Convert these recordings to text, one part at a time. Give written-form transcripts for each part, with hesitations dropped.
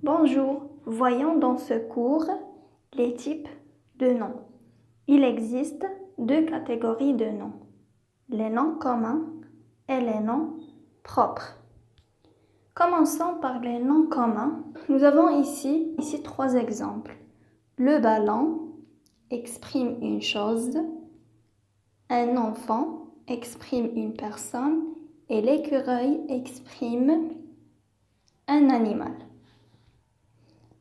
Bonjour, voyons dans ce cours les types de noms. Il existe deux catégories de noms, les noms communs et les noms propres. Commençons par les noms communs. Nous avons ici trois exemples. Le ballon exprime une chose, un enfant exprime une personne et l'écureuil exprime un animal.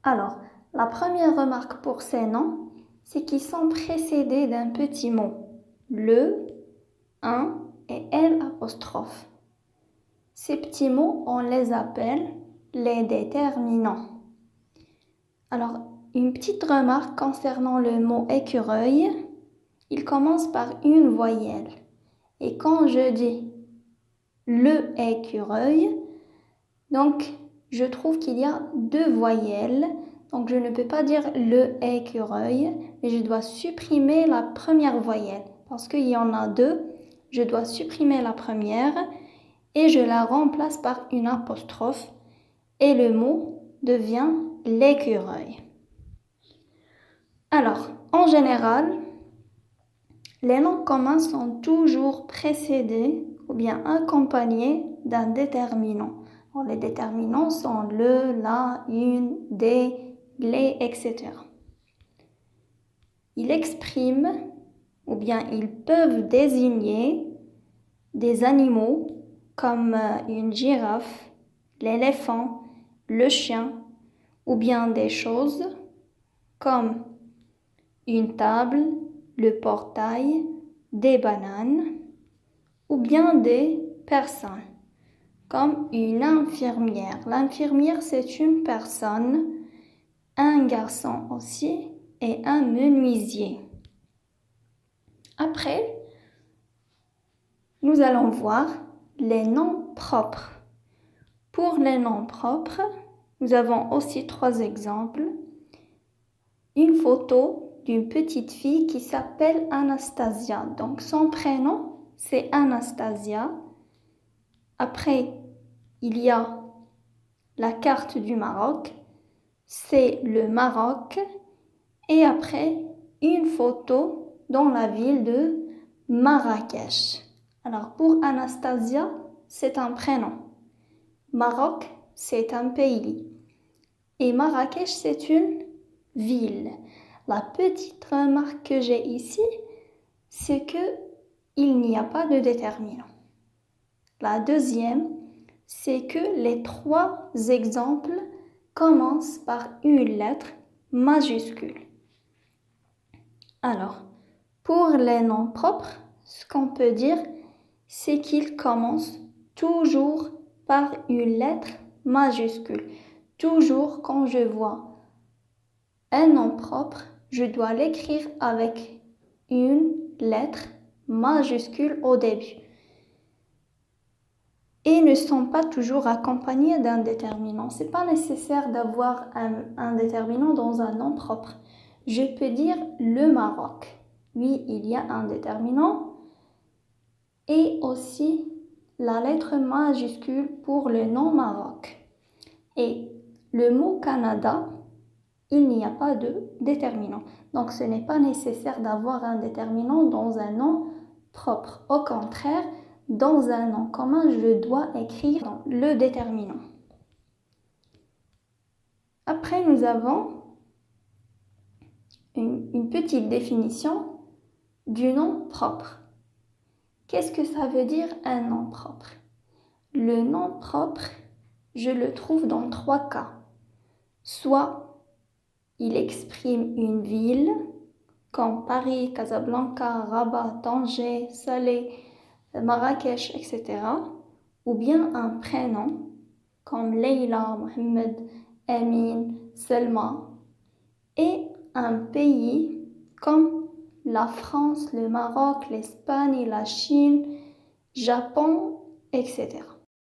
Alors, la première remarque pour ces noms, c'est qu'ils sont précédés d'un petit mot, le, un et l'. Ces petits mots, on les appelle les déterminants. Alors, une petite remarque concernant le mot écureuil, il commence par une voyelle. Et quand je dis le écureuil, donc je trouve qu'il y a deux voyelles. Donc je ne peux pas dire le écureuil, mais je dois supprimer la première voyelle. Parce qu'il y en a deux, je dois supprimer la première et je la remplace par une apostrophe. Et le mot devient l'écureuil. Alors, en général, les noms communs sont toujours précédés ou bien accompagnés d'un déterminant. Alors, les déterminants sont le, la, une, des, les, etc. Ils expriment ou bien ils peuvent désigner des animaux comme une girafe, l'éléphant, le chien, ou bien des choses comme une table, le portail, des bananes, ou bien des personnes, comme une infirmière. L'infirmière, c'est une personne, un garçon aussi, et un menuisier. Après, nous allons voir les noms propres. Pour les noms propres, nous avons aussi trois exemples. Une photo d'une petite fille qui s'appelle Anastasia. Donc son prénom, c'est Anastasia. Après, il y a la carte du Maroc, c'est le Maroc. Et après, une photo dans la ville de Marrakech. Alors pour Anastasia, c'est un prénom. Maroc, c'est un pays. Et Marrakech, c'est une ville. La petite remarque que j'ai ici, c'est qu'il n'y a pas de déterminant. La deuxième, c'est que les trois exemples commencent par une lettre majuscule. Alors, pour les noms propres, ce qu'on peut dire, c'est qu'ils commencent toujours par une lettre majuscule. Toujours quand je vois un nom propre, je dois l'écrire avec une lettre majuscule au début. Et ne sont pas toujours accompagnés d'un déterminant. Ce n'est pas nécessaire d'avoir un déterminant dans un nom propre. Je peux dire le Maroc. Oui, il y a un déterminant. Et aussi la lettre majuscule pour le nom Maroc. Et le mot Canada, il n'y a pas de déterminant. Donc ce n'est pas nécessaire d'avoir un déterminant dans un nom propre. Au contraire, dans un nom commun, je dois écrire le déterminant. Après, nous avons une petite définition du nom propre. Qu'est-ce que ça veut dire un nom propre? Le nom propre, je le trouve dans trois cas. Soit il exprime une ville, comme Paris, Casablanca, Rabat, Tanger, Salé, Marrakech, etc. Ou bien un prénom, comme Leila, Mohamed, Amin, Selma. Et un pays, comme la France, le Maroc, l'Espagne, la Chine, Japon, etc.